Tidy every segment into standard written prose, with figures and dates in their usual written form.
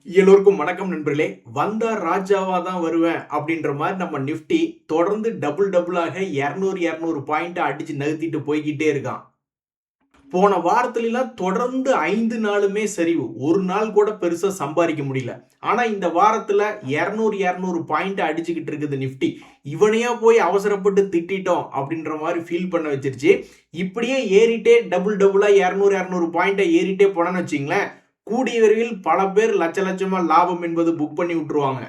எல்லோருக்கும் வணக்கம் நண்பர்களே. வந்தா ராஜாவா தான் வருவேன் அப்படின்ற மாதிரி நம்ம நிஃப்டி தொடர்ந்து டபுளாக 200 பாயிண்ட் அடிச்சு நகர்த்திட்டு போய்கிட்டே இருக்கான். போன வாரத்துலாம் தொடர்ந்து 5 நாளுமே சரிவு. ஒரு நாள் கூட பெருசா சம்பாதிக்க முடியல. ஆனா இந்த வாரத்துல 200 பாயிண்ட் அடிச்சுக்கிட்டு இருக்குது நிஃப்டி. இவனையா போய் அவசரப்பட்டு திட்டிட்டோம் அப்படின்ற மாதிரி ஃபீல் பண்ண வச்சிருச்சு. இப்படியே ஏறிட்டே டபுளா 200 பாயிண்ட் ஏறிட்டே போனோம்னு வச்சுங்களேன், கூடிய விரைவில் பல பேர் லட்சமா லாபம் என்பது புக் பண்ணி விட்டுருவாங்க.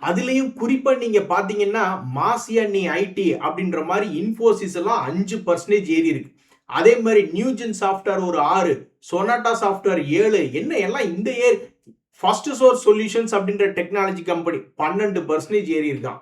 அதுலயும் குறிப்பா நீங்க பாத்தீங்கன்னா மாசியா நீ ஐடி அப்படின்ற மாதிரி இன்ஃபோசிஸ் எல்லாம் 5% ஏறி இருக்கு. அதே மாதிரி நியூஜென் சாஃப்ட்வேர் ஒரு 6, சொனாட்டா சாஃப்ட்வேர் 7, என்ன எல்லாம் இந்த ஏர் ஃபர்ஸ்ட் சோர்ஸ் சொல்யூஷன்ஸ் அப்படின்ற டெக்னாலஜி கம்பெனி 12% ஏறி இருக்கான்.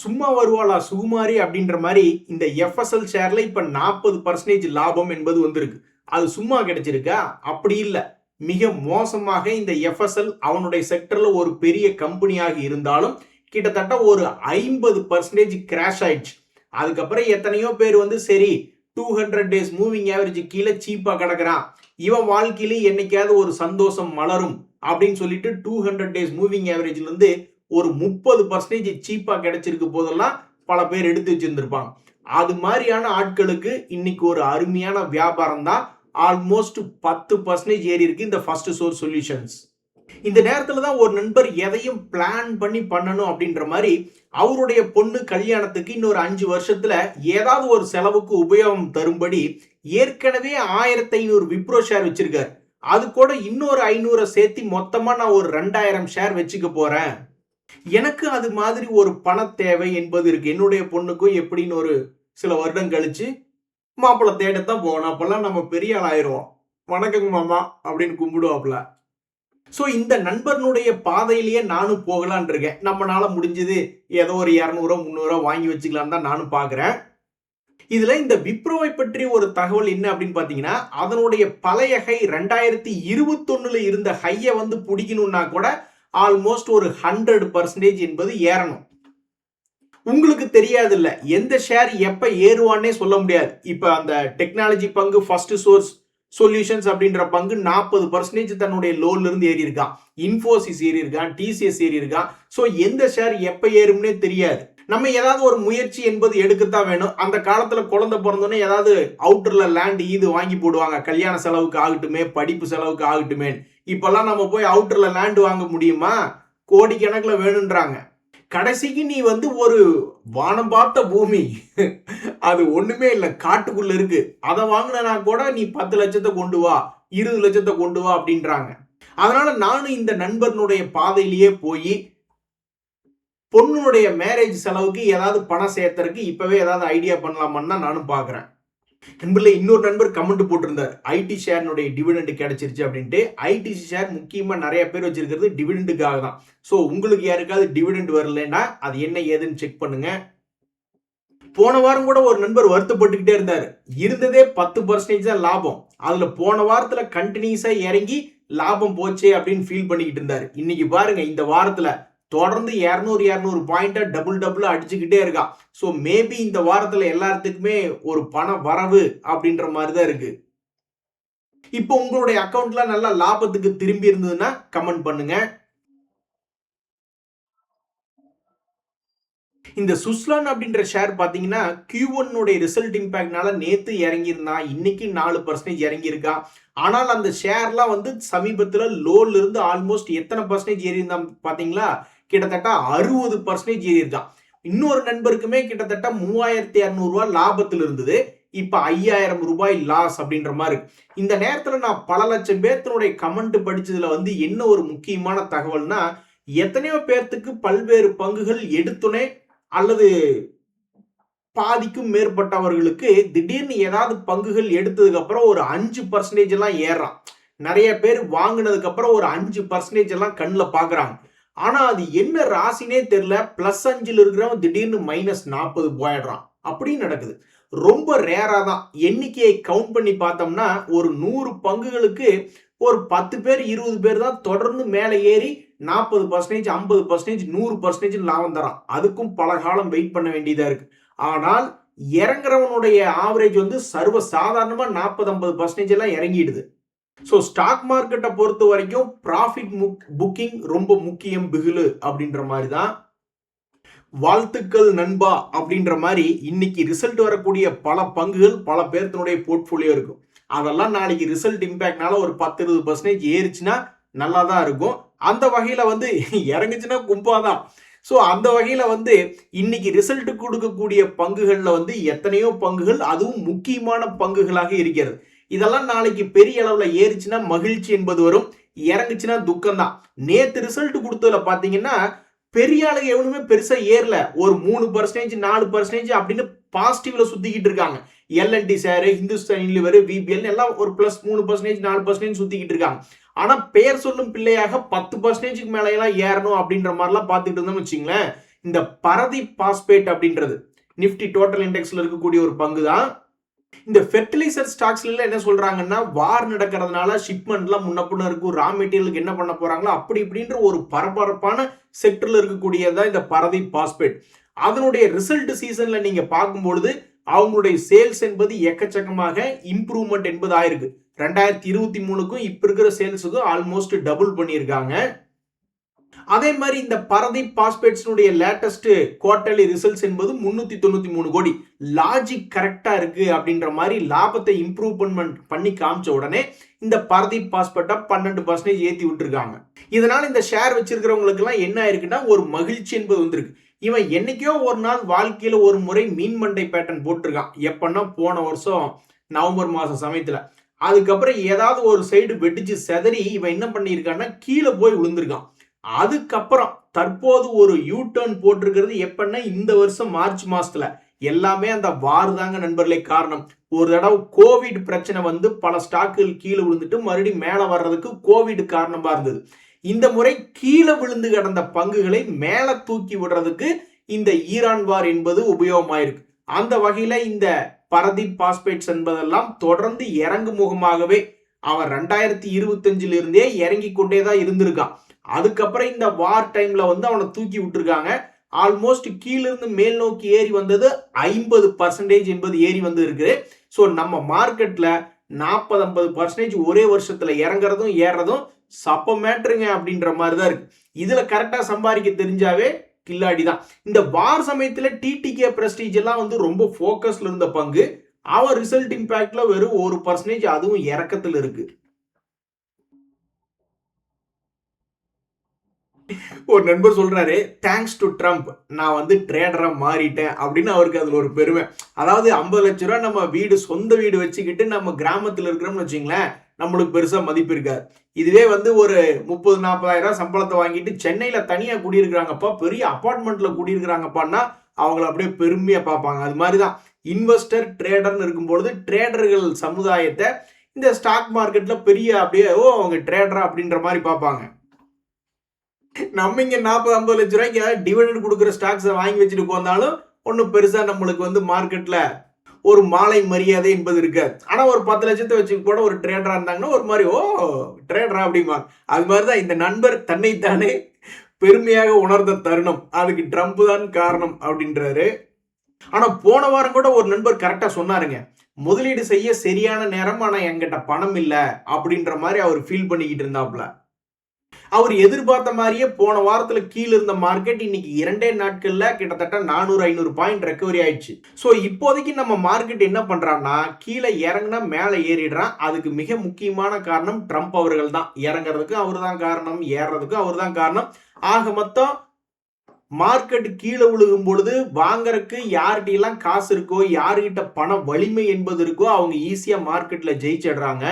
சும்மா வருவாளா சுகுமாரி அப்படின்ற மாதிரி இந்த எஃப்எஸ்எல் ஷேர்ல இப்ப 40% லாபம் என்பது வந்திருக்கு. அது சும்மா கிடைச்சிருக்கா? அப்படி இல்லை. மிக மோசமாக இந்த எஃப்எஸ்எல் அவனுடைய செக்டர்ல ஒரு பெரிய கம்பெனியாக இருந்தாலும் கிட்டத்தட்ட ஒரு 50% கிராஷ் ஆயிடுச்சு. அதுக்கப்புறம் எத்தனையோ பேர் வந்து சரி 200 டேஸ் மூவிங் ஆவரேஜ் கீழே சீப்பா கிடக்குறான், இவன் வாழ்க்கையில என்னைக்காவது ஒரு சந்தோஷம் மலரும் அப்படின்னு சொல்லிட்டு 200 டேஸ் மூவிங் ஆவரேஜ்ல இருந்து ஒரு 30% சீப்பா கிடைச்சிருக்கு போதெல்லாம் பல பேர் எடுத்து வச்சிருந்திருப்பாங்க. அது மாதிரியான ஆட்களுக்கு இன்னைக்கு ஒரு அருமையான வியாபாரம் தான். ஆல்மோஸ்ட் 10% ஏறி இருக்கு இந்த ஃபர்ஸ்ட் சோர்ஸ் சொல்யூஷன்ஸ். இந்த நேரத்துல தான் ஒரு நண்பர் எதையும் பிளான் பண்ணி பண்ணணும் அப்படின்ற மாதிரி அவருடைய பொண்ணு கல்யாணத்துக்கு இன்னொரு 5 வருஷத்துல ஏதாவது ஒரு செலவுக்கு உபயோகம் தரும்படி ஏற்கனவே 1500 விப்ரோ ஷேர் வச்சிருக்காரு. அது கூட இன்னொரு 500 சேர்த்து மொத்தமா நான் ஒரு 2000 ஷேர் வச்சுக்க போறேன். எனக்கு அது மாதிரி ஒரு பண தேவை என்பது இருக்கு. என்னுடைய பொண்ணுக்கும் எப்படின்னு ஒரு சில வருடம் கழிச்சு மாப்பிள்ளை தேடத்தான் போகணும். அப்பெல்லாம் நம்ம பெரிய ஆள் ஆயிடுவோம். வணக்கங்க மாமா அப்படின்னு கும்பிடுவாப்ல. ஸோ இந்த நண்பர்களுடைய பாதையிலேயே நானும் போகலான் இருக்கேன். நம்மளால முடிஞ்சது ஏதோ ஒரு 200 300 வாங்கி வச்சுக்கலாம் தான் நானும் பார்க்குறேன். இதுல இந்த விப்ரோவை பற்றி ஒரு தகவல் என்ன அப்படின்னு பாத்தீங்கன்னா, அதனுடைய பழைய ஹை 2021 இருந்த ஹையை வந்து பிடிக்கணும்னா கூட ஆல்மோஸ்ட் ஒரு 100% என்பது ஏறணும். உங்களுக்கு தெரியாது இல்ல, எந்த ஷேர் எப்ப ஏறுவானே சொல்ல முடியாது. இப்ப அந்த டெக்னாலஜி பங்கு ஃபர்ஸ்ட் சோர்ஸ் சொல்யூஷன்ஸ் அப்படின்ற பங்கு 40% தன்னுடைய லோல இருந்து ஏறி இருக்கான். இன்ஃபோசிஸ் ஏறி இருக்கான், டிசிஎஸ் ஏறி இருக்கான். சோ எந்த ஷேர் எப்ப ஏறும்னே தெரியாது. நம்ம ஏதாவது ஒரு முயற்சி என்பது எடுக்கத்தான் வேணும். அந்த காலத்துல குழந்தை பிறந்தோன்னே ஏதாவது அவுட்டர்ல லேண்ட் இது வாங்கி போடுவாங்க, கல்யாண செலவுக்கு ஆகட்டுமே, படிப்பு செலவுக்கு ஆகட்டுமே. இப்பெல்லாம் நம்ம போய் அவுட்டர்ல லேண்ட் வாங்க முடியுமா? கோடிக்கணக்கில் வேணும்ன்றாங்க. கடைசிக்கு நீ வந்து ஒரு வானம் பார்த்த பூமி, அது ஒண்ணுமே இல்லை, காட்டுக்குள்ள இருக்கு, அதை வாங்கினா கூட நீ 10 லட்சத்தை கொண்டு வா, 20 லட்சத்தை கொண்டு வா அப்படின்றாங்க. அதனால நானும் இந்த நண்பனுடைய பாதையிலேயே போய் பொண்ணுடைய மேரேஜ் செலவுக்கு ஏதாவது பணம் சேர்த்தறதுக்கு இப்பவே ஏதாவது ஐடியா பண்ணலாமான்னு தான் நானும் பாக்குறேன். நண்பர்களே, இன்னொரு நண்பர் கமெண்ட் போட்டிருந்தார், ஐடி ஷேர்னுடைய டிவிடெண்ட் கிடைச்சிருச்சு அப்படின்ட்டு. ஐடிசி ஷேர் முக்கியமா நிறைய பேர் வச்சிருக்கிறது டிவிடெண்டுக்காக தான். ஸோ உங்களுக்கு யாருக்காவது டிவிடெண்ட் வரலன்னா அது என்ன ஏதுன்னு செக் பண்ணுங்க. போன வாரம் கூட ஒரு நண்பர் வருத்தப்பட்டுக்கிட்டே இருந்தார். இருந்ததே 10% தான் லாபம், அதுல போன வாரத்துல கண்டினியூஸா இறங்கி லாபம் போச்சே அப்படின்னு ஃபீல் பண்ணிக்கிட்டு இருந்தார். இன்னைக்கு பாருங்க, இந்த வாரத்துல தொடர்ந்து 200 பாயிண்டா டபுளா அடிச்சுக்கிட்டே இருக்கான். ஸோ மேபி இந்த வாரத்துல எல்லாத்துக்குமே ஒரு பண வரவு அப்படின்ற மாதிரி தான் இருக்கு. இப்போ உங்களுடைய அக்கௌண்ட்ல நல்லா லாபத்துக்கு திரும்பி இருந்ததுன்னா கமெண்ட் பண்ணுங்க. இந்த சுஸ்லான் அப்படின்ற ஷேர் பாத்தீங்கன்னா Q1 உடைய ரிசல்ட் இம்பாக்ட்னால நேத்து இறங்கி இருந்தான், இன்னைக்கு 4% இறங்கி இருக்கா. ஆனால் அந்த ஷேர்லாம் வந்து சமீபத்துல லோல இருந்து ஆல்மோஸ்ட் எத்தனை பர்சன்டேஜ் ஏறி இருந்தா பாத்தீங்களா? கிட்டத்தட்ட 60% ஏறி இருக்கான். இன்னொரு நண்பருக்குமே கிட்டத்தட்ட 3200 ரூபாய் லாபத்தில் இருந்தது, இப்ப 5000 ரூபாய் லாஸ் அப்படின்ற மாதிரி. இந்த நேரத்துல நான் பல லட்சம் பேர்த்தினுடைய கமெண்ட் படிச்சதுல வந்து என்ன ஒரு முக்கியமான தகவல்னா, எத்தனையோ பேர்த்துக்கு பல்வேறு பங்குகள் எடுத்துனே அல்லது பாதிக்கும் மேற்பட்டவர்களுக்கு திடீர்னு ஏதாவது பங்குகள் எடுத்ததுக்கு அப்புறம் ஒரு 5% எல்லாம் ஏறான். நிறைய பேர் வாங்கினதுக்கு அப்புறம் ஒரு 5% எல்லாம் கண்ணில் பாக்குறாங்க. ஆனா அது என்ன ராசினே தெரியல, +5 இருக்கிறவன் திடீர்னு -40 போயிடுறான். அப்படின்னு நடக்குது. ரொம்ப ரேரா தான். எண்ணிக்கையை கவுண்ட் பண்ணி பார்த்தோம்னா ஒரு 100 பங்குகளுக்கு ஒரு 10 பேர் 20 பேர் தான் தொடர்ந்து மேலே ஏறி 40%, 50%, 100% லாபம் தரான். அதுக்கும் பல காலம் வெயிட் பண்ண வேண்டியதா இருக்கு. ஆனால் இறங்குறவனுடைய ஆவரேஜ் வந்து சர்வ சாதாரணமா 40-50% எல்லாம் இறங்கிடுது. ஸோ ஸ்டாக் மார்க்கெட்டை பொறுத்த வரைக்கும் ப்ராஃபிட் புக்கிங் ரொம்ப முக்கியம் பிகிலு அப்படின்ற மாதிரி தான். வாழ்த்துக்கள் நண்பா அப்படின்ற மாதிரி இன்னைக்கு ரிசல்ட் வரக்கூடிய பல பங்குகள் பல பேர்த்தினுடைய போர்ட்ஃபோலியோ இருக்கும். அதெல்லாம் நாளைக்கு ரிசல்ட் இம்பாக்ட்னால ஒரு 10-20% ஏறிச்சுன்னா நல்லா தான் இருக்கும். அந்த வகையில வந்து இறங்குச்சுன்னா கும்பாதான். ஸோ அந்த வகையில வந்து இன்னைக்கு ரிசல்ட் கொடுக்கக்கூடிய பங்குகள்ல வந்து எத்தனையோ பங்குகள் அதுவும் முக்கியமான பங்குகளாக இருக்கிறது. இதெல்லாம் நாளைக்கு பெரிய அளவுல ஏறிச்சுன்னா மகிழ்ச்சி என்பது வரும், இறங்குச்சுன்னா துக்கம் தான். நேத்து ரிசல்ட் கொடுத்ததுல பாத்தீங்கன்னா பெரிய ஆளுங்க எவனுமே பெருசா ஏறல. ஒரு 3% 4% அப்படின்னு பாசிட்டிவ்ல சுத்திக்கிட்டு இருக்காங்க. L and T share, Hindustan Unilever, VBL எல்லாம் ஒரு பிளஸ் 3% 4% சுத்திக்கிட்டு இருக்காங்க. ஆனா பெயர் சொல்லும் பிள்ளையாக 10%க்கு மேல எல்லாம் ஏறணும் அப்படின்ற மாதிரிலாம் பார்த்துட்டு இருந்தோம்னு வச்சுங்களேன். இந்த பரதீப் பாஸ்பேட் அப்படின்றது நிப்டி டோட்டல் இண்டெக்ஸ்ல இருக்கக்கூடிய ஒரு பங்கு தான். இந்த ஃபெர்டிலைசர் ஸ்டாக்ஸ்ல என்ன சொல்றாங்கன்னா, வார் நடக்கிறதுனால ஷிப்மெண்ட்லாம் முன்ன இருக்கும், ரா மெட்டீரியலுக்கு என்ன பண்ண போறாங்களோ அப்படி இப்படின்ற ஒரு பரபரப்பான செக்டர்ல இருக்கக்கூடியதான் இந்த பரதீப் பாஸ்பேட். அதனுடைய ரிசல்ட் சீசன்ல நீங்க பார்க்கும்பொழுது அவங்களுடைய சேல்ஸ் என்பது எக்கச்சக்கமாக இம்ப்ரூவ்மெண்ட் என்பது ஆயிருக்கு. 2023க்கும் இப்ப இருக்கிற சேல்ஸுக்கும் ஆல்மோஸ்ட் டபுள் பண்ணியிருக்காங்க. அதே மாதிரி இந்த பரதீப் பாஸ்பேட்ஸ்னுடைய லேட்டஸ்ட் குவார்டர்லி ரிசல்ட்ஸ் என்பது 393 கோடி. லாஜிக் கரெக்டா இருக்கு அப்படின்ற மாதிரி லாபத்தை இம்ப்ரூவ்மெண்ட் பண்ணி காமிச்ச உடனே இந்த பரதீப் பாஸ்பேட்டை 12% ஏத்தி விட்டுருக்காங்க. இதனால இந்த ஷேர் வச்சிருக்கிறவங்களுக்கு எல்லாம் என்ன ஆயிருக்குன்னா ஒரு மகிழ்ச்சி என்பது வந்திருக்கு. இவன் என்னைக்கோ ஒரு நாள் வாழ்க்கையில ஒரு முறை மீன் மண்டை பேட்டர்ன் போட்டிருக்கான். எப்பன்னா போன வருஷம் நவம்பர் மாசம் சமயத்துல. அதுக்கப்புறம் ஏதாவது ஒரு சைடு வெடிச்சு செதறி இவன் என்ன பண்ணியிருக்கான்னா கீழே போய் விழுந்திருக்கான். அதுக்கப்புறம் தற்போது ஒரு யூ டர்ன் போட்டிருக்கிறது எப்பன்னா இந்த வருஷம் மார்ச் மாசத்துல. எல்லாமே அந்த வார் தாங்க நண்பர்களே காரணம். ஒரு தடவை கோவிட் பிரச்சனை வந்து பல ஸ்டாக்குகள் கீழே விழுந்துட்டு மறுபடியும் மேல வர்றதுக்கு கோவிட் காரணமா இருந்தது. இந்த முறை கீழே விழுந்து கிடந்த பங்குகளை மேல தூக்கி விடுறதுக்கு இந்த ஈரான் வார் என்பது உபயோகமாயிருக்கு. அந்த வகையில இந்த பரதீப் பாஸ்பேட்ஸ் என்பதெல்லாம் தொடர்ந்து இறங்கு முகமாகவே அவன் 2025 இருந்தே இறங்கி கொண்டே தான் இருந்திருக்கான். அதுக்கப்புறம் இந்த வார் டைம்ல வந்து அவனை தூக்கி விட்டுருக்காங்க. ஆல்மோஸ்ட் கீழிருந்து மேல் நோக்கி ஏறி வந்தது 50% என்பது ஏறி வந்து இருக்கு. ஸோ நம்ம மார்க்கெட்ல 40-50% ஒரே வருஷத்துல இறங்குறதும் ஏறதும் சப்ப மேட்ருங்க அப்படின்ற மாதிரி தான் இருக்கு. இதுல கரெக்டா சம்பாதிக்க தெரிஞ்சாவே கில்லாடி தான். இந்த வார் சமயத்துல டிடிகே பிரஸ்டீஜ் எல்லாம் வந்து ரொம்ப போக்கஸ்ல இருந்த பங்கு அவன் ரிசல்ட் இம்பாக்ட்ல வெறும் 1% அதுவும் இறக்கத்துல இருக்கு. ஒரு நண்பர் சொல்றாரு, தேங்க்ஸ் டு ட்ரம்ப் நான் வந்து ட்ரேடரா மாறிட்டேன் அப்படின்னு அவருக்கு அதுல ஒரு பெருமை. அதாவது 50 லட்ச ரூபாய் நம்ம வீடு சொந்த வீடு வச்சுக்கிட்டு நம்ம கிராமத்துல இருக்கிறோம்னு வச்சுங்களேன், நம்மளுக்கு பெருசா மதிப்பு இருக்காது. இதுவே வந்து ஒரு 30-40,000 சம்பளத்தை வாங்கிட்டு சென்னையில தனியா குடியிருக்கிறாங்கப்பா, பெரிய அபார்ட்மெண்ட்ல குடியிருக்கிறாங்கப்பான்னா அவங்கள அப்படியே பெருமையா பார்ப்பாங்க. அது மாதிரிதான் இன்வெஸ்டர் ட்ரேடர்னு இருக்கும்பொழுது ட்ரேடர்கள் சமுதாயத்தை இந்த ஸ்டாக் மார்க்கெட்ல பெரிய அப்படியே அவங்க ட்ரேடரா அப்படின்ற மாதிரி பார்ப்பாங்க. நம்ம இங்க 40-50 லட்ச ரூபாய்க்கு டிவிடெண்ட் கொடுக்குற ஸ்டாக்ஸை வாங்கி வச்சுட்டு போனாலும் ஒன்றும் பெருசா நம்மளுக்கு வந்து மார்க்கெட்ல ஒரு மாலை மரியாதை என்பது இருக்காது. ஆனா ஒரு 10 லட்சத்தை வச்சு கூட ஒரு ட்ரேடரா இருந்தாங்கன்னா ஒரு மாதிரி ட்ரேடரா அப்படிமா. அது மாதிரிதான் இந்த நண்பர் தன்னைத்தானே பெருமையாக உணர்ந்த தருணம். அதுக்கு ட்ரம்ப் தான் காரணம் அப்படின்றாரு. ஆனா போன வாரம் கூட ஒரு நண்பர் கரெக்டா சொன்னாருங்க, முதலீடு செய்ய சரியான நேரம், ஆனா என்கிட்ட பணம் இல்ல அப்படின்ற மாதிரி அவர் ஃபீல் பண்ணிக்கிட்டு இருந்தாப்ல. அவர் எதிர்பார்த்த மாதிரியே போன வாரத்துல கீழே இருந்த மார்க்கெட் இன்னைக்கு 2 நாட்கள்ல கிட்டத்தட்ட 400-500 பாயிண்ட் ரெக்கவரி ஆயிடுச்சு. சோ இப்போதைக்கு நம்ம மார்க்கெட் என்ன பண்றான்னா கீழே இறங்கினா மேல ஏறிடுறான். அதுக்கு மிக முக்கியமான காரணம் ட்ரம்ப் அவர்கள் தான். இறங்குறதுக்கு அவர் தான் காரணம், ஏறதுக்கு அவர் தான் காரணம். ஆக மொத்தம் மார்க்கெட் கீழே விழுகும் பொழுது வாங்கறதுக்கு யார்கிட்ட எல்லாம் காசு இருக்கோ, யாருகிட்ட பண வலிமை என்பது இருக்கோ அவங்க ஈஸியா மார்க்கெட்ல ஜெயிச்சிடுறாங்க.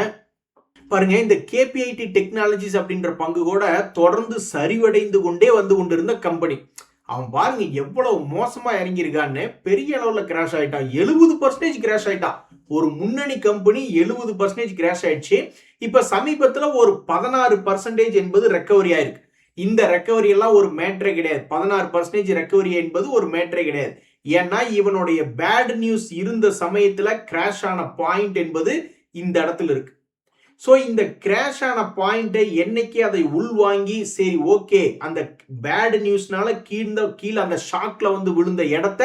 பாருங்க, இந்த கேபிஐடி டெக்னாலஜிஸ் அப்படின்ற பங்கு கூட தொடர்ந்து சரிவடைந்து கொண்டே வந்து கொண்டிருந்த கம்பெனி. அவன் பாருங்க எவ்வளவு மோசமா இறங்கியிருக்கான்னு, பெரிய அளவுல கிராஷ் ஆயிட்டான். 70% கிராஷ் ஆயிட்டான். ஒரு முன்னணி கம்பெனி 70% கிராஷ் ஆயிடுச்சு. இப்ப சமீபத்துல ஒரு 16% என்பது ரெக்கவரி ஆயிருக்கு. இந்த ரெக்கவரி எல்லாம் ஒரு மேட்ரே கிடையாது. 16% ரெக்கவரி என்பது ஒரு மேட்ரே கிடையாது. ஏன்னா இவனுடைய பேட் நியூஸ் இருந்த சமயத்துல கிராஷ் ஆன பாயிண்ட் என்பது இந்த இடத்துல இருக்கு. ஸோ இந்த கிராஷ் ஆன பாயிண்டை என்னைக்கு அதை உள்வாங்கி சரி ஓகே அந்த பேட் நியூஸ்னால கீழே அந்த ஷாக்ல வந்து விழுந்த இடத்த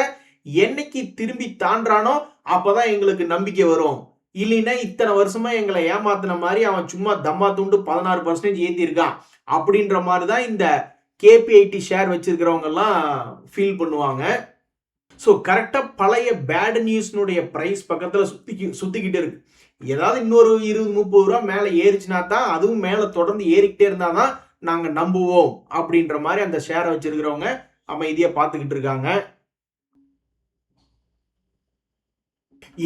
என்னைக்கு திரும்பி தாண்டானோ அப்பதான் எங்களுக்கு நம்பிக்கை வரும். இல்லைன்னா இத்தனை வருஷமா எங்களை ஏமாத்தின மாதிரி அவன் சும்மா தம்மா துண்டு 16% ஏத்தி இருக்கான் அப்படின்ற மாதிரி தான் இந்த கேபிஐடி ஷேர் வச்சிருக்கிறவங்க எல்லாம் ஃபீல் பண்ணுவாங்க. ஸோ கரெக்டாக பழைய பேட் நியூஸ்னுடைய ப்ரைஸ் பக்கத்தில் சுத்திக்கிட்டு இருக்கு. ஏதாவது இன்னொரு 20-30 ரூபா மேலே ஏறிச்சுனா தான், அதுவும் மேலே தொடர்ந்து ஏறிக்கிட்டே இருந்தால் தான் நாங்கள் நம்புவோம் அப்படின்ற மாதிரி அந்த ஷேரை வச்சிருக்கிறவங்க அமைதியாக பார்த்துக்கிட்டு இருக்காங்க.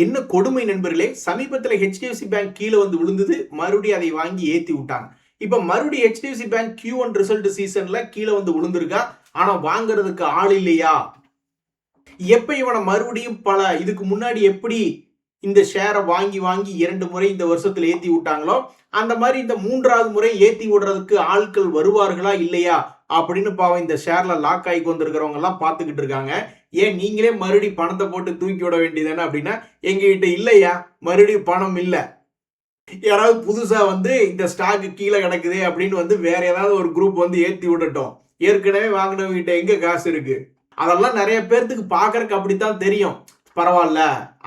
என்ன கொடுமை நண்பர்களே, சமீபத்தில் ஹெச்டிஎஃப்சி பேங்க் கீழே வந்து விழுந்தது, மறுபடியும் அதை வாங்கி ஏற்றி விட்டாங்க. இப்போ மறுபடியும் ஹெச்டிஎஃப்சி பேங்க் Q1 ரிசல்ட் சீசன்ல கீழே வந்து விழுந்திருக்கா, ஆனால் வாங்குறதுக்கு ஆள் இல்லையா? எப்ப இவனை மறுபடியும் இதுக்கு முன்னாடி எப்படி இந்த ஷேரை வாங்கி 2 முறை இந்த வருஷத்துல ஏத்தி விட்டாங்களோ, அந்த மாதிரி இந்த 3வது முறை ஏத்தி விடுறதுக்கு ஆட்கள் வருவார்களா இல்லையா அப்படின்னு பாவம் இந்த ஷேர்ல லாக் ஆகி வந்திருக்கிறவங்க எல்லாம் பார்த்துக்கிட்டு இருக்காங்க. ஏன் நீங்களே மறுபடியும் பணத்தை போட்டு தூக்கி விட வேண்டியதானே அப்படின்னா, எங்ககிட்ட இல்லையா, மறுபடியும் பணம் இல்லை. யாராவது புதுசா வந்து இந்த ஸ்டாக் கீழே கிடக்குது அப்படின்னு வந்து வேற ஏதாவது ஒரு குரூப் வந்து ஏத்தி விடட்டும். ஏற்கனவே வாங்கினவங்க கிட்ட எங்க காசு இருக்கு? அதெல்லாம் நிறைய பேர்த்துக்கு பாக்குறதுக்கு அப்படித்தான் தெரியும். பரவாயில்ல,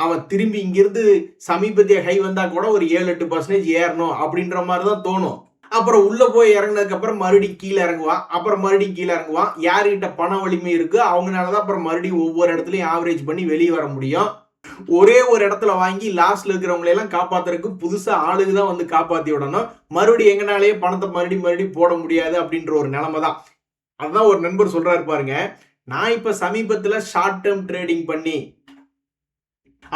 அவன் திரும்பி இங்கிருந்து சமீபத்திய ஹை வந்தா கூட ஒரு 7-8% ஏறணும் அப்படின்ற மாதிரி தான் தோணும். அப்புறம் உள்ள போய் இறங்கினதுக்கு அப்புறம் மறுபடியும் கீழே இறங்குவான், அப்புறம் மறுபடியும் கீழே இறங்குவான். யாருகிட்ட பண வலிமை இருக்கு அவங்களாலதான் அப்புறம் மறுபடியும் ஒவ்வொரு இடத்துலயும் ஆவரேஜ் பண்ணி வெளியே வர முடியும். ஒரே ஒரு இடத்துல வாங்கி லாஸ்ட்ல இருக்கிறவங்களை எல்லாம் காப்பாத்துறதுக்கு புதுசா ஆளுக்கு தான் வந்து காப்பாத்தி விடணும். மறுபடியும் எங்கனாலேயே பணத்தை மறுபடியும் போட முடியாது அப்படின்ற ஒரு நிலைமை தான். அதுதான் ஒரு நண்பர் சொல்றாரு பாருங்க, நான் இப்ப சமீபத்துல ஷார்ட் டேர்ம் ட்ரேடிங் பண்ணி,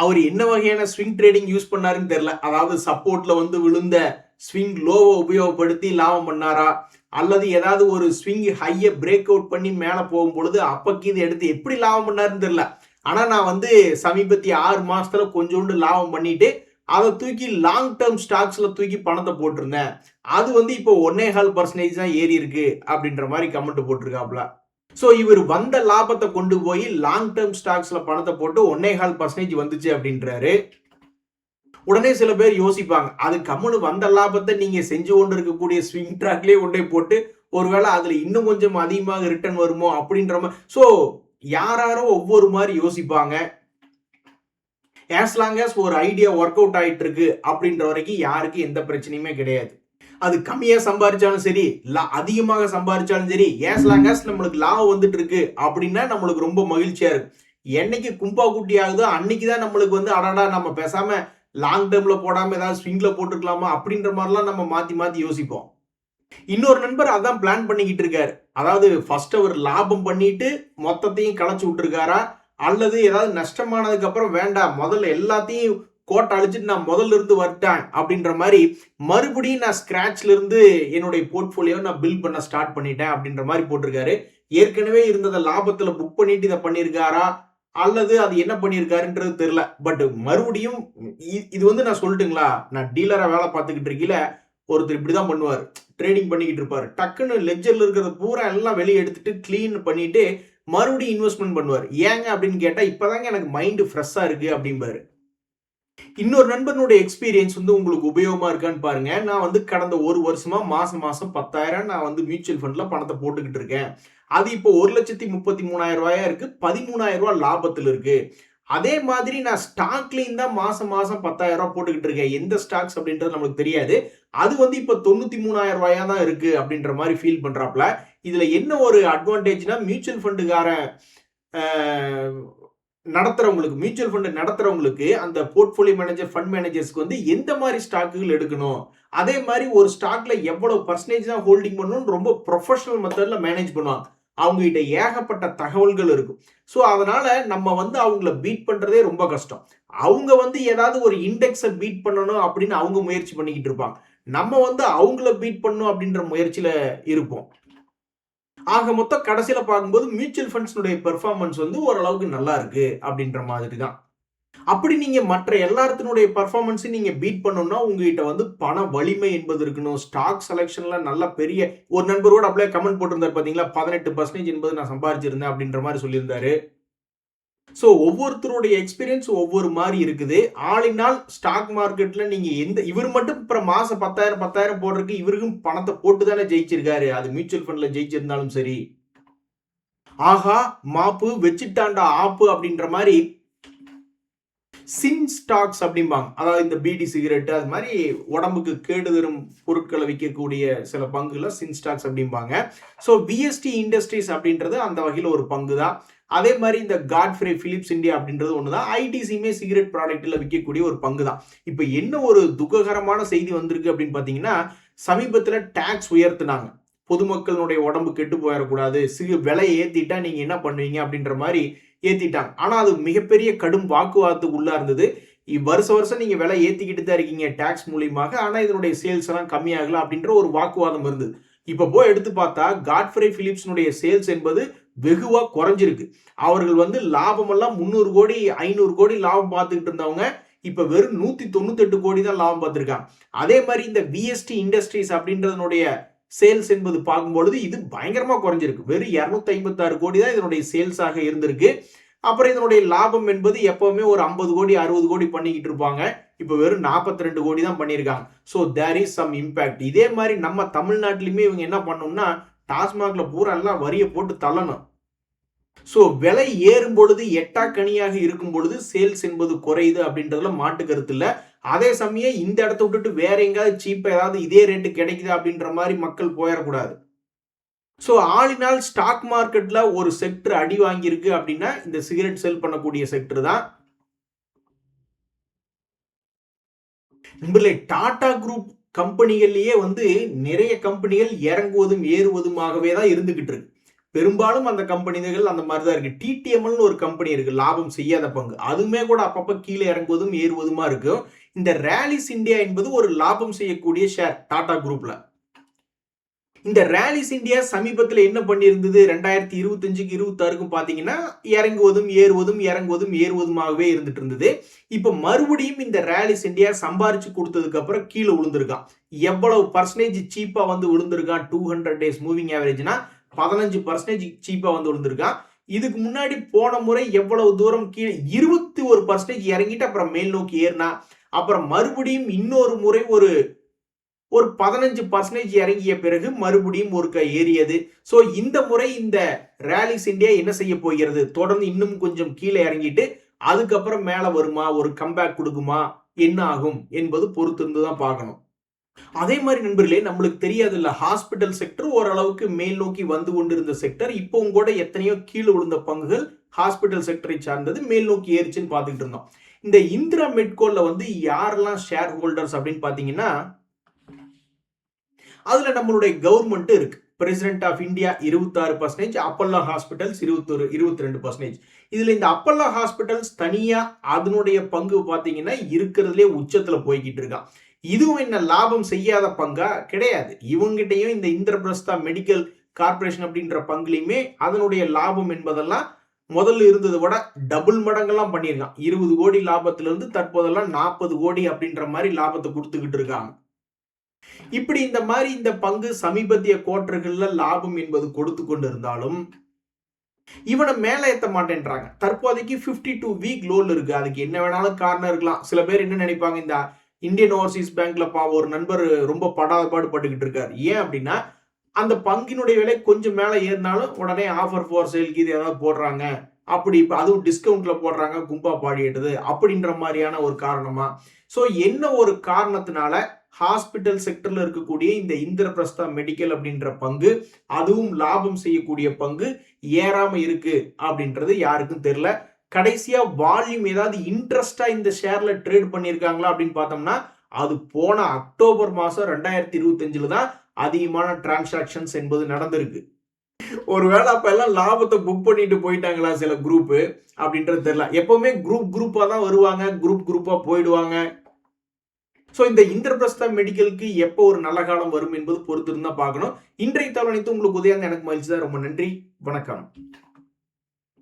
அவர் என்ன வகையான ஸ்விங் ட்ரேடிங் யூஸ் பண்ணாருன்னு தெரியல. அதாவது சப்போர்ட்ல வந்து விழுந்த ஸ்விங் லோவை உபயோகப்படுத்தி லாபம் பண்ணாரா, அல்லது ஏதாவது ஒரு ஸ்விங் ஹையை பிரேக் அவுட் பண்ணி மேல போகும் பொழுது அப்பக்கு இது எடுத்து எப்படி லாபம் பண்ணாருன்னு தெரியல. ஆனா நான் வந்து சமீபத்திய 6 மாசத்துல கொஞ்சோண்டு லாபம் பண்ணிட்டு அதை தூக்கி லாங் டேர்ம் ஸ்டாக்ஸ்ல தூக்கி பணத்தை போட்டிருந்தேன். அது வந்து இப்போ 1.25% தான் ஏறி இருக்கு அப்படின்ற மாதிரி கமெண்ட் போட்டிருக்காப்ல. ஸோ இவர் வந்த லாபத்தை கொண்டு போய் லாங் டேர்ம் ஸ்டாக்ஸ்ல பணத்தை போட்டு 1.25% வந்துச்சு அப்படின்றாரு. உடனே சில பேர் யோசிப்பாங்க, அது கம்முன்னு வந்த லாபத்தை நீங்க செஞ்சு கொண்டு இருக்கக்கூடிய ஸ்விங் ட்ராக்லயே கொண்டே போட்டு ஒருவேளை அதுல இன்னும் கொஞ்சம் அதிகமாக ரிட்டர்ன் வருமோ அப்படின்ற மாதிரி. ஸோ யாரும் ஒவ்வொரு மாதிரி யோசிப்பாங்க. ஆஸ் லாங் ஆஸ் ஒரு ஐடியா ஒர்க் அவுட் ஆயிட்டு இருக்கு அப்படின்ற வரைக்கும் யாருக்கும் எந்த பிரச்சனையுமே கிடையாது. அது கம்மியா சம்பாதிச்சாலும் சரி, அதிகமாக சம்பாதிச்சாலும் சரி, ஏஸ் லாங் ஆஸ் நம்மளுக்கு லாபம் வந்துட்டு இருக்கு அப்படின்னா நம்மளுக்கு ரொம்ப மகிழ்ச்சியா இருக்கு. என்னைக்கு கும்பா குட்டி ஆகுதோ அன்னைக்கு தான் நம்மளுக்கு வந்து அடடா நம்ம பேசாம லாங் டேர்ம்ல போடாம ஏதாவது ஸ்விங்ல போட்டுக்கலாமா அப்படின்ற மாதிரிலாம் நம்ம மாத்தி மாத்தி யோசிப்போம். இன்னொரு நண்பர் அதான் பிளான் பண்ணிக்கிட்டு இருக்காரு. அதாவது ஃபர்ஸ்ட் அவர் லாபம் பண்ணிட்டு மொத்தத்தையும் களைச்சு விட்டுருக்காரா, அல்லது ஏதாவது நஷ்டமானதுக்கு அப்புறம் வேண்டாம் முதல்ல எல்லாத்தையும் கோட்டை அழிச்சிட்டு நான் முதல்ல இருந்து வரட்டேன் அப்படின்ற மாதிரி மறுபடியும் நான் ஸ்கிராச்ல இருந்து என்னுடைய போர்ட்போலியோ நான் பில்ட் பண்ண ஸ்டார்ட் பண்ணிட்டேன் அப்படின்ற மாதிரி போட்டிருக்காரு. ஏற்கனவே இருந்ததை லாபத்துல புக் பண்ணிட்டு இதை பண்ணியிருக்காரா, அல்லது அது என்ன பண்ணியிருக்காருன்றது தெரியல. பட் மறுபடியும் இது வந்து நான் சொல்லட்டுங்களா, நான் டீலரா வேலை பார்த்துக்கிட்டு இருக்கீல, ஒருத்தர் இப்படிதான் பண்ணுவார். ட்ரேடிங் பண்ணிக்கிட்டு இருப்பாரு, டக்குன்னு லெட்ஜர்ல இருக்கிறத பூரா எல்லாம் வெளியே எடுத்துட்டு கிளீன் பண்ணிட்டு மறுபடியும் இன்வெஸ்ட்மெண்ட் பண்ணுவார். ஏங்க அப்படின்னு கேட்டா, இப்பதாங்க எனக்கு மைண்ட் ஃப்ரெஷ்ஷா இருக்கு அப்படிம்பாரு. இன்னொரு நண்பனுடைய எக்ஸ்பீரியன்ஸ் வந்து உங்களுக்கு உபயோகமா இருக்கான்னு பாருங்க. நான் வந்து கடந்த 1 வருஷமா மாசம் 10,000 நான் வந்து மியூச்சுவல் ஃபண்ட்ல பணத்தை போட்டுக்கிட்டு இருக்கேன். அது இப்போ 1,33,000 ரூபாயா இருக்கு, 13,000 ரூபாய் லாபத்தில் இருக்கு. அதே மாதிரி நான் ஸ்டாக்லையும் தான் மாசம் 10,000 ரூபாய் போட்டுக்கிட்டு இருக்கேன். எந்த ஸ்டாக்ஸ் அப்படின்றது நமக்கு தெரியாது. அது வந்து இப்போ 93,000 ரூபாயா தான் இருக்கு அப்படின்ற மாதிரி ஃபீல் பண்றாப்ல. இதுல என்ன ஒரு அட்வான்டேஜ்னா, மியூச்சுவல் ஃபண்டுக்காரன் நடத்துறவங்களுக்கு, மியூச்சுவல் ஃபண்ட் நடத்துறவங்களுக்கு அந்த போர்ட்ஃபோலியோ மேனேஜர், ஃபண்ட் மேனேஜர்ஸ்க்கு வந்து எந்த மாதிரி ஸ்டாக்குகள் எடுக்கணும், அதே மாதிரி ஒரு ஸ்டாக்ல எவ்வளவு பர்சன்டேஜ் தான் ஹோல்டிங் பண்ணணும்னு ரொம்ப ப்ரொஃபஷனல் மெத்தட்ல மேனேஜ் பண்ணுவாங்க. அவங்க கிட்ட ஏகப்பட்ட தகவல்கள் இருக்கும். ஸோ அதனால நம்ம வந்து அவங்கள பீட் பண்றதே ரொம்ப கஷ்டம். அவங்க வந்து ஏதாவது ஒரு இண்டெக்ஸை பீட் பண்ணணும் அப்படின்னு அவங்க முயற்சி பண்ணிக்கிட்டு இருப்பாங்க. நம்ம வந்து அவங்கள பீட் பண்ணணும் அப்படின்ற முயற்சியில இருப்போம். ஆக மொத்தம் கடைசியில பார்க்கும்போது மியூச்சுவல் ஃபண்ட்ஸ்னுடைய பெர்ஃபார்மன்ஸ் வந்து ஓரளவுக்கு நல்லா இருக்கு அப்படின்ற மாதிரி தான். அப்படி நீங்க மற்ற எல்லாத்தினுடைய பெர்ஃபார்மன்ஸையும் நீங்க பீட் பண்ணணும்னா உங்ககிட்ட வந்து பண வலிமை என்பது இருக்கணும். ஸ்டாக் செலக்ஷன்ல நல்ல பெரிய ஒரு நண்பரோட அப்படியே கமெண்ட் போட்டிருந்தாரு பாத்தீங்களா, 18% என்பது நான் சம்பாதிச்சிருந்தேன் அப்படின்ற மாதிரி சொல்லியிருந்தாரு. ஸோ ஒவ்வொருத்தருடைய எக்ஸ்பீரியன்ஸ் ஒவ்வொரு மாதிரி இருக்குது. ஆல் இன் ஆல் ஸ்டாக் மார்க்கெட்ல நீங்க இவர் மட்டும் அப்புறம் மாசம் 10,000 போடுறதுக்கு இவருக்கும் பணத்தை போட்டு தானே ஜெயிச்சிருக்காரு. அது மியூச்சுவல் ஃபண்ட்ல ஜெயிச்சிருந்தாலும் சரி. ஆஹா மாப்பு வச்சுட்டாண்டா ஆப்பு அப்படின்ற மாதிரி சின் ஸ்டாக்ஸ் அப்படிம்பாங்க. அதாவது இந்த பீடி சிகரெட் அது மாதிரி உடம்புக்கு கேடு தரும் பொருட்களை விற்கக்கூடிய சில பங்குல சின் ஸ்டாக்ஸ் அப்படிம்பாங்க. ஸோ விஎஸ்டி இண்டஸ்ட்ரீஸ் அப்படின்றது அந்த வகையில் ஒரு பங்கு தான். அதே மாதிரி இந்த காட்ஃப்ரே பிலிப்ஸ் இந்தியா அப்படின்றது ஒன்று தான். ஐடிசியுமே சிகரெட் ப்ராடக்ட்ல விற்கக்கூடிய ஒரு பங்கு தான். இப்போ என்ன ஒரு துக்ககரமான செய்தி வந்திருக்கு அப்படின்னு பார்த்தீங்கன்னா, சமீபத்தில் டாக்ஸ் உயர்த்தினாங்க. பொதுமக்களுடைய உடம்பு கெட்டு போயிடக்கூடாது, விலையை ஏற்றிட்டா நீங்கள் என்ன பண்ணுவீங்க அப்படின்ற மாதிரி ஏற்றிட்டாங்க. ஆனால் அது மிகப்பெரிய கடும் வாக்குவாதத்துக்கு உள்ளா இருந்தது. வருஷம் நீங்கள் விலை ஏற்றிக்கிட்டு தான் இருக்கீங்க டாக்ஸ் மூலியமாக, ஆனால் இதனுடைய சேல்ஸ் எல்லாம் கம்மியாகல அப்படின்ற ஒரு வாக்குவாதம் இருந்தது. இப்போ போய் எடுத்து பார்த்தா காட்ஃப்ரே பிலிப்ஸ்னுடைய சேல்ஸ் என்பது வெகுவா குறைஞ்சிருக்கு. அவர்கள் லாபம் எல்லாம் 300 கோடி 500 கோடி லாபம் பார்த்துக்கிட்டு இருந்தவங்க இப்ப வெறும் 198 கோடி தான் லாபம் பார்த்திருக்காங்க. அதே மாதிரி இந்த விஎஸ்டி இண்டஸ்ட்ரீஸ் அப்படின்றதனுடைய சேல்ஸ் என்பது பார்க்கும்பொழுது இது பயங்கரமா குறைஞ்சிருக்கு. வெறும் 256 கோடி தான் இதனுடைய சேல்ஸாக இருந்திருக்கு. அப்புறம் இதனுடைய லாபம் என்பது எப்பவுமே ஒரு 50 கோடி 60 கோடி பண்ணிக்கிட்டு இருப்பாங்க. இப்ப வெறும் 42 கோடி தான் பண்ணியிருக்காங்க. So there is some impact. இதே மாதிரி நம்ம தமிழ்நாட்டிலுமே இவங்க என்ன பண்ணணும்னா டாஸ்மாக்ல பூரா எல்லாம் வரியை போட்டு தள்ளணும். ஸோ விலை ஏறும் பொழுது எட்டாக்கனியாக இருக்கும் பொழுது சேல்ஸ் என்பது குறையுது அப்படின்றதுல மாட்டு கருத்து இல்லை. அதே சமயம் இந்த இடத்த விட்டுட்டு வேற எங்காவது சீப்பா ஏதாவது இதே ரேட்டு கிடைக்குது அப்படின்ற மாதிரி மக்கள் போயிடக்கூடாது. ஸோ ஆளினால் ஸ்டாக் மார்க்கெட்ல ஒரு செக்டர் அடி வாங்கியிருக்கு அப்படின்னா இந்த சிகரெட் செல் பண்ணக்கூடிய செக்டர் தான். நண்பர்களே, டாடா குரூப் கம்பெனிகள்லயே நிறைய கம்பெனிகள் இறங்குவதும் ஏறுவதுமாகவே தான் இருந்துகிட்டு இருக்கு. பெரும்பாலும் அந்த கம்பெனிகள் அந்த மாதிரி தான் இருக்கு. டிடிஎம்எல்னு ஒரு கம்பெனி இருக்கு, லாபம் செய்யாத பங்கு. அதுவுமே கூட அப்பப்ப கீழே இறங்குவதும் ஏறுவதுமா இருக்கும். இந்த ரேலிஸ் இந்தியா என்பது ஒரு லாபம் செய்யக்கூடிய ஷேர் டாடா குரூப்ல. இந்த ரேலிஸ் இந்தியா சமீபத்தில் என்ன பண்ணியிருந்தது 2025க்கு 26க்கும் பார்த்தீங்கன்னா இறங்குவதும் ஏறுவதும் இறங்குவதும் ஏறுவதுமாகவே இருந்துட்டு இருந்தது. இப்போ மறுபடியும் இந்த ரேலிஸ் இந்தியா சம்பாரிச்சு கொடுத்ததுக்கு அப்புறம் கீழே விழுந்திருக்கான். எவ்வளவு பர்சன்டேஜ் சீப்பா விழுந்திருக்கான் 200 டேஸ் மூவிங் ஆவரேஜ்னா 15% சீப்பா விழுந்திருக்கான். இதுக்கு முன்னாடி போன முறை எவ்வளவு தூரம் கீழே 21% இறங்கிட்டு அப்புறம் மேல் நோக்கி ஏறினா, அப்புறம் மறுபடியும் இன்னொரு முறை ஒரு 15% இறங்கிய பிறகு மறுபடியும் ஒரு ஏறியது. ஸோ இந்த முறை இந்த ரேலிஸ் இந்தியா என்ன செய்ய போகிறது, தொடர்ந்து இன்னும் கொஞ்சம் கீழே இறங்கிட்டு அதுக்கப்புறம் மேல வருமா, ஒரு கம்பேக் கொடுக்குமா, என்ன ஆகும் என்பது பொறுத்திருந்து தான் பார்க்கணும். அதே மாதிரி நண்பர்களே, நம்மளுக்கு தெரியாது இல்ல, ஹாஸ்பிட்டல் செக்டர் ஓரளவுக்கு மேல் நோக்கி வந்து கொண்டிருந்த செக்டர். இப்பவும் கூட எத்தனையோ கீழே விழுந்த பங்குகள் ஹாஸ்பிட்டல் செக்டரை சார்ந்தது மேல் நோக்கி ஏறிச்சுன்னு பார்த்துக்கிட்டு இருந்தோம். இந்த இந்திரா மெட்கோல யாரெல்லாம் ஷேர் ஹோல்டர்ஸ் அப்படின்னு பாத்தீங்கன்னா, அதுல நம்மளுடைய கவர்மெண்ட் இருக்கு. President of India 26%, Apollo hospitals 22%. இதுல இந்த அப்பல்லோ ஹாஸ்பிட்டல்ஸ் தனியா அதனுடைய பங்கு பாத்தீங்கன்னா இருக்கிறதுலே உச்சத்துல போய்கிட்டு இருக்கான். இதுவும் என்ன லாபம் செய்யாத பங்கா கிடையாது. இவங்கிட்டையும் இந்த இந்திரபிரஸ்தா மெடிக்கல் கார்பரேஷன் அப்படின்ற பங்குலையுமே அதனுடைய லாபம் என்பதெல்லாம் முதல்ல இருந்ததை விட டபுள் மடங்கெல்லாம் பண்ணியிருக்கான். 20 கோடி லாபத்துல இருந்து தற்போதெல்லாம் 40 கோடி அப்படின்ற மாதிரி லாபத்தை கொடுத்துக்கிட்டு இருக்காங்க. இப்படி இந்த மாதிரி இந்த பங்கு சமீபத்திய குவார்டர்கள்ல லாபம் என்பது கொடுத்து கொண்டு இருந்தாலும் இவனை மேல ஏத்த மாட்டேன்றாங்க. தற்போதைக்கு 52 வீக் லோல இருக்கு. அதுக்கு என்ன வேணாலும் காரணம் இருக்கலாம். சில பேர் என்ன நினைப்பாங்க, இந்த இந்தியன் ஓவர்சீஸ் பேங்க்ல ஒரு நண்பர் ரொம்ப படாதபாடு பட்டுக்கிட்டு இருக்காரு. ஏன் அப்படின்னா, அந்த பங்கினுடைய விலை கொஞ்சம் மேல ஏறினாலும் உடனே ஆஃபர் ஃபார் சேல்க்கு இது ஏதாவது போடுறாங்க, அப்படி அதுவும் டிஸ்கவுண்ட்ல போடுறாங்க, கும்பா பாடிட்டது அப்படின்ற மாதிரியான ஒரு காரணமா. ஸோ என்ன ஒரு காரணத்தினால ஹாஸ்பிட்டல் செக்டர்ல இருக்கக்கூடிய இந்த இந்திரபிரஸ்தா மெடிக்கல் அப்படின்ற பங்கு, அதுவும் லாபம் செய்யக்கூடிய பங்கு ஏறாம இருக்கு அப்படின்றது யாருக்கும் தெரியல. கடைசியா வால்யூம் ஏதாவது இன்ட்ரெஸ்டா இந்த ஷேர்ல ட்ரேட் பண்ணியிருக்காங்களா அப்படின்னு பார்த்தோம்னா, அது போன அக்டோபர் மாசம் 2025ல தான் அதிகமான டிரான்சாக்ஷன்ஸ் என்பது நடந்திருக்கு. ஒருவேளை அப்ப எல்லாம் லாபத்தை புக் பண்ணிட்டு போயிட்டாங்களா சில குரூப் அப்படின்றது தெரியல. எப்பவுமே குரூப்பா தான் வருவாங்க, குரூப்பா போயிடுவாங்க. ஸோ இந்த இந்திரபிரஸ்தா மெடிக்கலுக்கு எப்போ ஒரு நல்ல காலம் வரும் என்பது பொறுத்து இருந்தா பார்க்கணும். இன்றைய தகவல் அனைத்து உங்களுக்கு உதயம் எனக்கு மகிழ்ச்சி தான். ரொம்ப நன்றி, வணக்கம்.